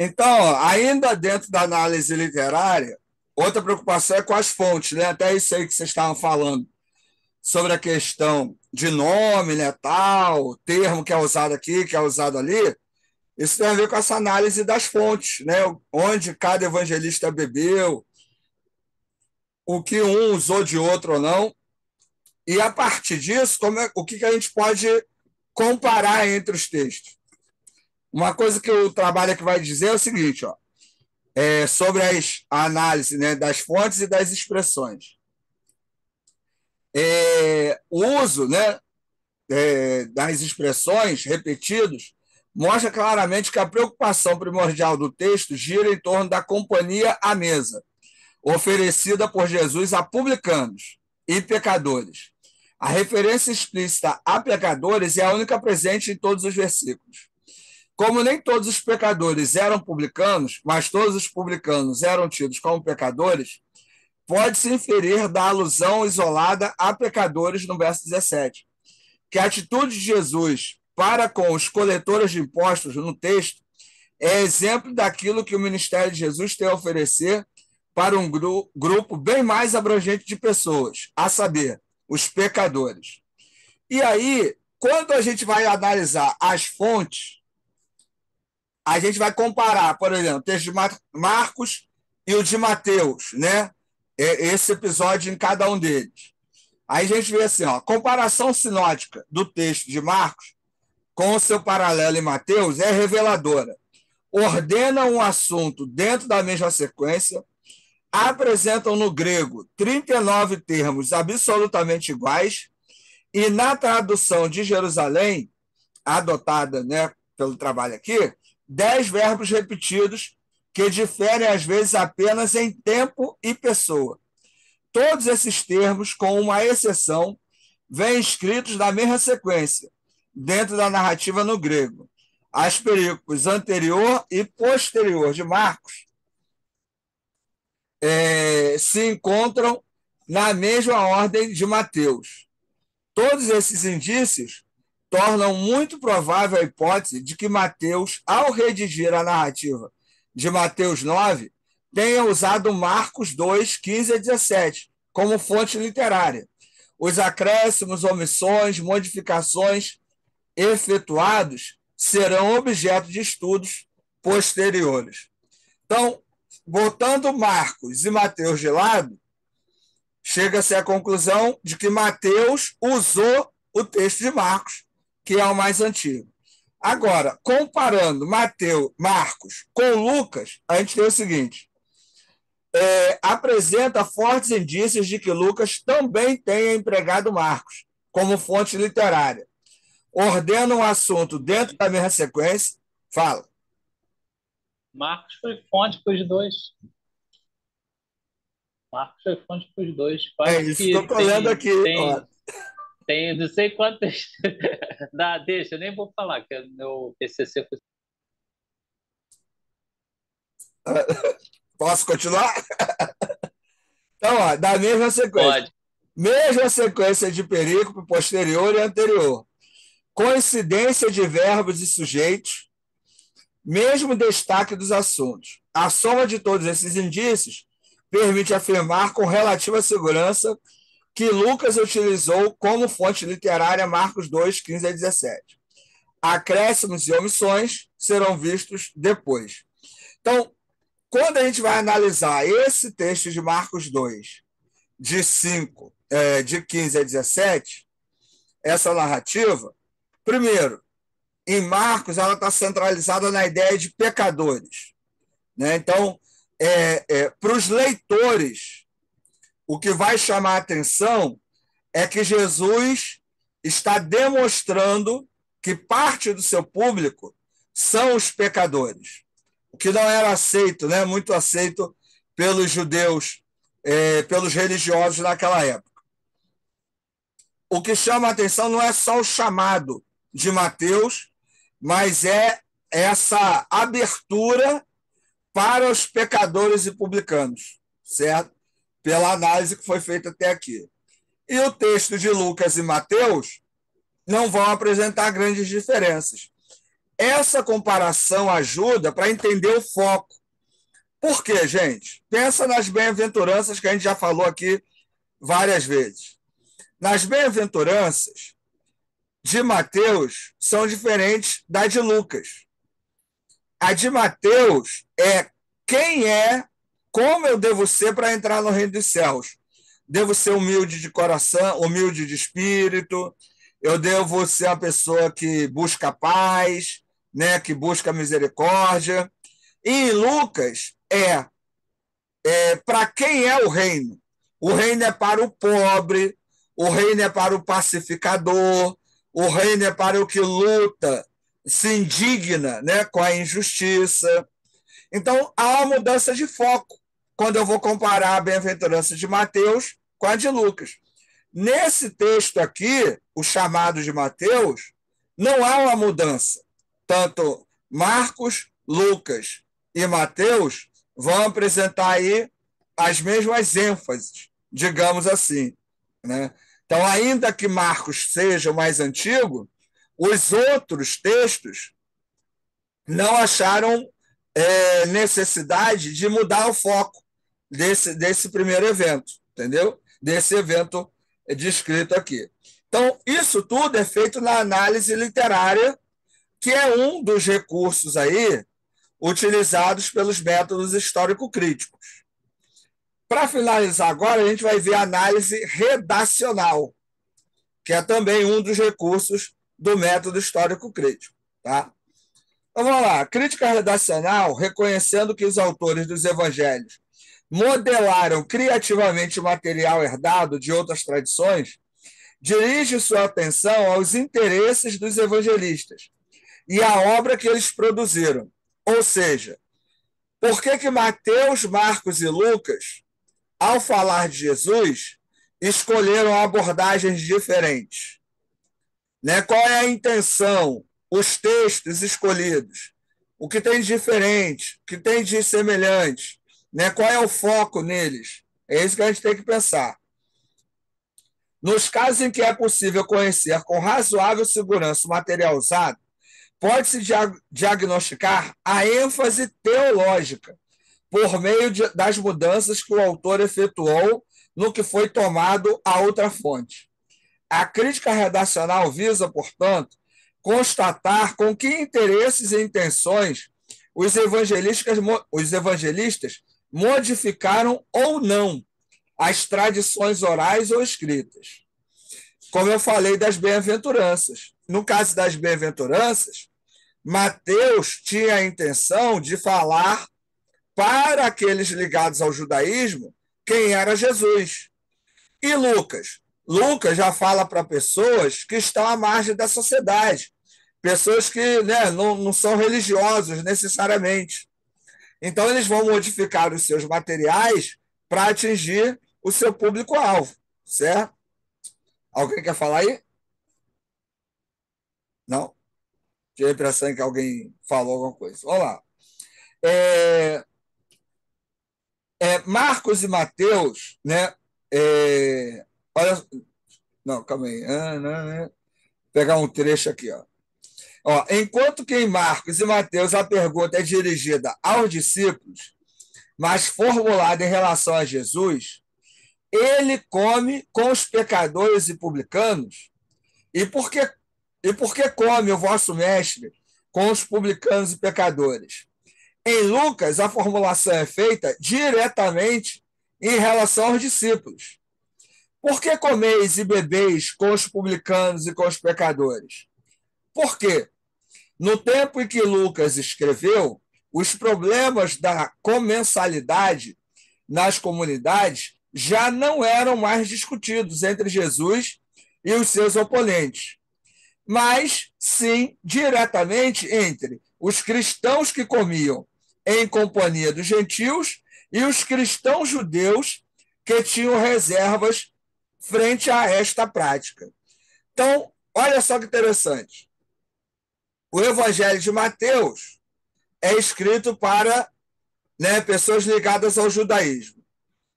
Então, ainda dentro da análise literária, outra preocupação é com as fontes, né? Até isso aí que vocês estavam falando sobre a questão de nome, né, tal, termo que é usado aqui, que é usado ali. Isso tem a ver com essa análise das fontes, né? Onde cada evangelista bebeu, o que um usou de outro ou não. E a partir disso, o que a gente pode comparar entre os textos? Uma coisa que o trabalho aqui vai dizer é o seguinte, ó, sobre a análise, né, das fontes e das expressões. O uso, né, das expressões repetidos mostra claramente que a preocupação primordial do texto gira em torno da companhia à mesa, oferecida por Jesus a publicanos e pecadores. A referência explícita a pecadores é a única presente em todos os versículos. Como nem todos os pecadores eram publicanos, mas todos os publicanos eram tidos como pecadores, pode-se inferir da alusão isolada a pecadores no verso 17, que a atitude de Jesus para com os coletores de impostos no texto é exemplo daquilo que o ministério de Jesus tem a oferecer para um grupo bem mais abrangente de pessoas, a saber, os pecadores. E aí, quando a gente vai analisar as fontes, a gente vai comparar, por exemplo, o texto de Marcos e o de Mateus, né? Esse episódio em cada um deles. Aí a gente vê assim, ó, a comparação sinótica do texto de Marcos com o seu paralelo em Mateus é reveladora. Ordenam um assunto dentro da mesma sequência, apresentam no grego 39 termos absolutamente iguais, e na tradução de Jerusalém, adotada, né, pelo trabalho aqui, 10 verbos repetidos que diferem às vezes apenas em tempo e pessoa. Todos esses termos, com uma exceção, vêm escritos na mesma sequência, dentro da narrativa no grego. As perícopes anterior e posterior de Marcos se encontram na mesma ordem de Mateus. Todos esses indícios tornam muito provável a hipótese de que Mateus, ao redigir a narrativa de Mateus 9, tenha usado Marcos 2, 15 a 17 como fonte literária. Os acréscimos, omissões, modificações efetuados serão objeto de estudos posteriores. Então, botando Marcos e Mateus de lado, chega-se à conclusão de que Mateus usou o texto de Marcos, que é o mais antigo. Agora, comparando Marcos com Lucas, a gente tem o seguinte: apresenta fortes indícios de que Lucas também tenha empregado Marcos como fonte literária. Ordena um assunto dentro da mesma sequência. Fala. Marcos foi fonte para os dois. Marcos foi fonte para os dois. É Quase isso que eu que estou lendo aqui. Ó. tem não sei quantas. Deixa, eu nem vou falar, que o meu TCC foi. Posso continuar? Então, ó, da mesma sequência. Pode. Mesma sequência de perícope posterior e anterior. Coincidência de verbos e sujeitos. Mesmo destaque dos assuntos. A soma de todos esses indícios permite afirmar com relativa segurança que Lucas utilizou como fonte literária Marcos 2, 15 a 17. Acréscimos e omissões serão vistos depois. Então, quando a gente vai analisar esse texto de Marcos 2, de 15 a 17, essa narrativa, primeiro, em Marcos, ela está centralizada na ideia de pecadores. Né? Então, para os leitores, o que vai chamar a atenção é que Jesus está demonstrando que parte do seu público são os pecadores, o que não era aceito, né? Muito aceito pelos judeus, pelos religiosos naquela época. O que chama a atenção não é só o chamado de Mateus, mas é essa abertura para os pecadores e publicanos, certo? Pela análise que foi feita até aqui. E o texto de Lucas e Mateus não vão apresentar grandes diferenças. essa comparação ajuda para entender o foco. Por quê, gente? Pensa nas bem-aventuranças que a gente já falou aqui várias vezes. Nas bem-aventuranças de Mateus são diferentes da de Lucas. A de Mateus é quem é, como eu devo ser para entrar no reino dos céus. Devo ser humilde de coração, humilde de espírito, eu devo ser uma pessoa que busca paz, né, que busca misericórdia. E em Lucas para quem é o reino? O reino é para o pobre, o reino é para o pacificador, o reino é para o que luta, se indigna, né, com a injustiça. Então, há uma mudança de foco quando eu vou comparar a bem-aventurança de Mateus com a de Lucas. Nesse texto aqui, o chamado de Mateus, não há uma mudança. Tanto Marcos, Lucas e Mateus vão apresentar aí as mesmas ênfases, digamos assim, né? Então, ainda que Marcos seja o mais antigo, os outros textos não acharam necessidade de mudar o foco desse primeiro evento, entendeu? Desse evento descrito aqui. Então, isso tudo é feito na análise literária, que é um dos recursos aí utilizados pelos métodos histórico-críticos. Para finalizar agora, a gente vai ver a análise redacional, que é também um dos recursos do método histórico-crítico. Tá? Então, vamos lá. Crítica redacional, reconhecendo que os autores dos evangelhos modelaram criativamente o material herdado de outras tradições, dirige sua atenção aos interesses dos evangelistas e à obra que eles produziram. Ou seja, por que Mateus, Marcos e Lucas, ao falar de Jesus, escolheram abordagens diferentes? Né? Qual é a intenção? Os textos escolhidos? O que tem de diferente? O que tem de semelhante? Né? Qual é o foco neles? É isso que a gente tem que pensar. Nos casos em que é possível conhecer com razoável segurança o material usado, pode-se diagnosticar a ênfase teológica por meio das mudanças que o autor efetuou no que foi tomado a outra fonte. A crítica redacional visa, portanto, constatar com que interesses e intenções os evangelistas modificaram ou não as tradições orais ou escritas. Como eu falei das bem-aventuranças. No caso das bem-aventuranças, Mateus tinha a intenção de falar para aqueles ligados ao judaísmo quem era Jesus. E Lucas? Lucas já fala para pessoas que estão à margem da sociedade, pessoas que, né, não são religiosos necessariamente. Então, eles vão modificar os seus materiais para atingir o seu público-alvo, certo? Alguém quer falar aí? Não? Tive a impressão que alguém falou alguma coisa. Vamos lá. É, Marcos e Mateus, né? Olha, não, calma aí. Vou pegar um trecho aqui, ó. Enquanto que em Marcos e Mateus a pergunta é dirigida aos discípulos, mas formulada em relação a Jesus, ele come com os pecadores e publicanos? E por que come o vosso mestre com os publicanos e pecadores? Em Lucas, a formulação é feita diretamente em relação aos discípulos. Por que comeis e bebeis com os publicanos e com os pecadores? Por quê? No tempo em que Lucas escreveu, os problemas da comensalidade nas comunidades já não eram mais discutidos entre Jesus e os seus oponentes, mas sim diretamente entre os cristãos que comiam em companhia dos gentios e os cristãos judeus que tinham reservas frente a esta prática. Então, olha só que interessante. O Evangelho de Mateus é escrito para, né, pessoas ligadas ao judaísmo.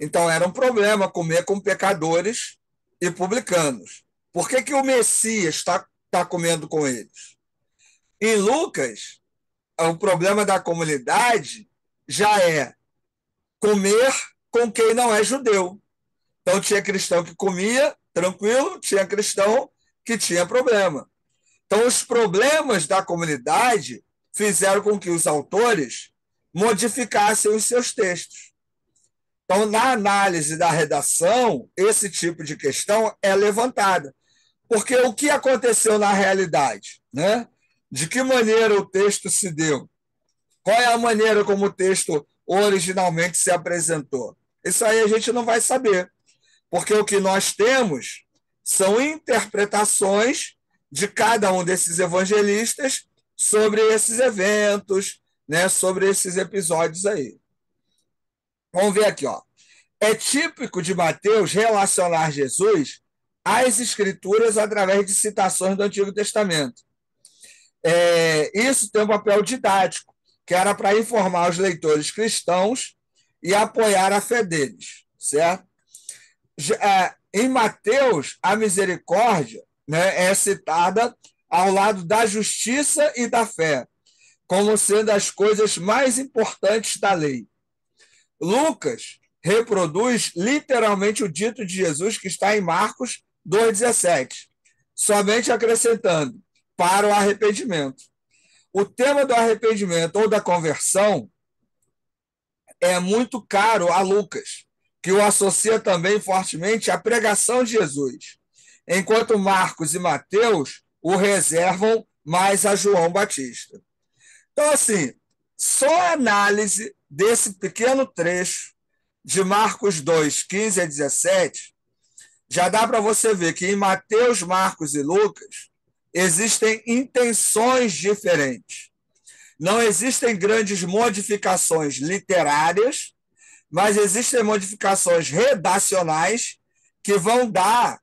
Então, era um problema comer com pecadores e publicanos. Por que o Messias está comendo com eles? Em Lucas, o problema da comunidade já é comer com quem não é judeu. Então, tinha cristão que comia tranquilo, tinha cristão que tinha problema. Então, os problemas da comunidade fizeram com que os autores modificassem os seus textos. Então, na análise da redação, esse tipo de questão é levantada. Porque o que aconteceu na realidade? Né? De que maneira o texto se deu? Qual é a maneira como o texto originalmente se apresentou? Isso aí a gente não vai saber, porque o que nós temos são interpretações de cada um desses evangelistas sobre esses eventos, né, sobre esses episódios aí. Vamos ver aqui, ó. É típico de Mateus relacionar Jesus às Escrituras através de citações do Antigo Testamento. Isso tem um papel didático, que era para informar os leitores cristãos e apoiar a fé deles, certo? Em Mateus, a misericórdia, né, é citada ao lado da justiça e da fé, como sendo as coisas mais importantes da lei. Lucas reproduz literalmente o dito de Jesus que está em Marcos 2,17, somente acrescentando para o arrependimento. O tema do arrependimento ou da conversão é muito caro a Lucas, que o associa também fortemente à pregação de Jesus, enquanto Marcos e Mateus o reservam mais a João Batista. Então, assim, só a análise desse pequeno trecho de Marcos 2, 15 a 17, já dá para você ver que em Mateus, Marcos e Lucas existem intenções diferentes. Não existem grandes modificações literárias, mas existem modificações redacionais que vão dar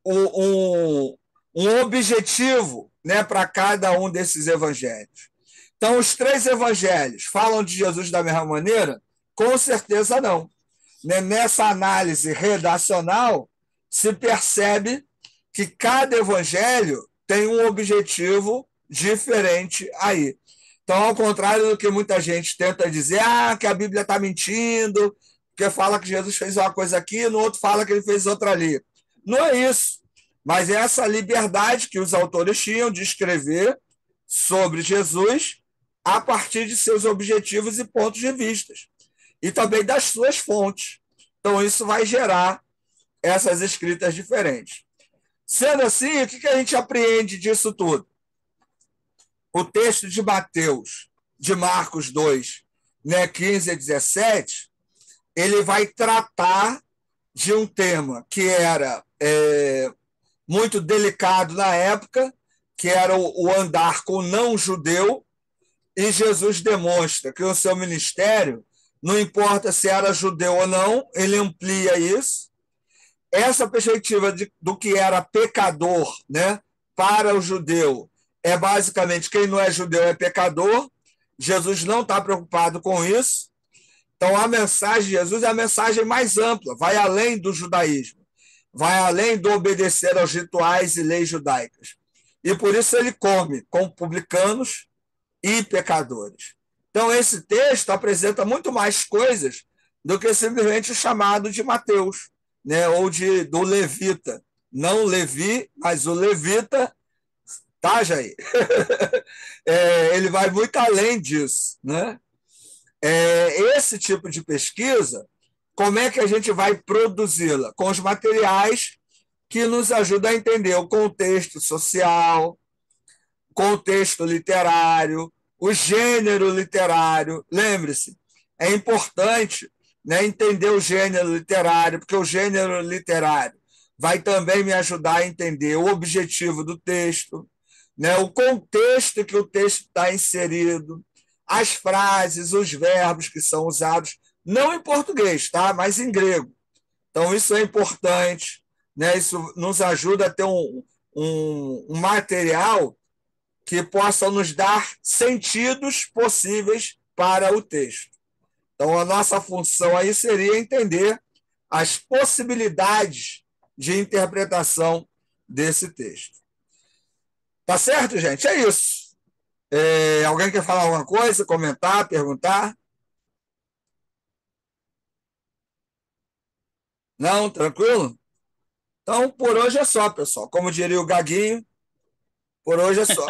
um objetivo, né, para cada um desses evangelhos. Então, os três evangelhos falam de Jesus da mesma maneira? Com certeza não. Nessa análise redacional, se percebe que cada evangelho tem um objetivo diferente aí. Então, ao contrário do que muita gente tenta dizer, que a Bíblia está mentindo, porque fala que Jesus fez uma coisa aqui, no outro fala que ele fez outra ali. Não é isso. Mas é essa liberdade que os autores tinham de escrever sobre Jesus a partir de seus objetivos e pontos de vista. E também das suas fontes. Então, isso vai gerar essas escritas diferentes. Sendo assim, o que a gente apreende disso tudo? O texto de Mateus, de Marcos 2, né, 15 a 17, ele vai tratar de um tema que era muito delicado na época, que era o andar com não-judeu, e Jesus demonstra que o seu ministério, não importa se era judeu ou não, ele amplia isso. Essa perspectiva do que era pecador, né, para o judeu, é basicamente quem não é judeu é pecador. Jesus não está preocupado com isso. Então, a mensagem de Jesus é a mensagem mais ampla, vai além do judaísmo, vai além do obedecer aos rituais e leis judaicas. E por isso ele come com publicanos e pecadores. Então, esse texto apresenta muito mais coisas do que simplesmente o chamado de Mateus, né, ou do levita. Não Levi, mas o levita, tá, Jair? Ele vai muito além disso, né? Esse tipo de pesquisa, como é que a gente vai produzi-la? Com os materiais que nos ajudam a entender o contexto social, contexto literário, o gênero literário. Lembre-se, é importante, né, entender o gênero literário, porque o gênero literário vai também me ajudar a entender o objetivo do texto, né, o contexto que o texto está inserido, as frases, os verbos que são usados, não em português, tá? Mas em grego. Então, isso é importante, né? Isso nos ajuda a ter um material que possa nos dar sentidos possíveis para o texto. Então, a nossa função aí seria entender as possibilidades de interpretação desse texto. Tá certo, gente? É isso. Alguém quer falar alguma coisa, comentar, perguntar? Não, tranquilo? Então, por hoje é só, pessoal. Como diria o Gaguinho, por hoje é só.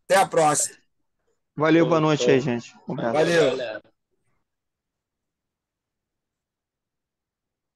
Até a próxima. Valeu, boa Show, noite aí, show. gente. Um abraço. Valeu, Valeu. galera.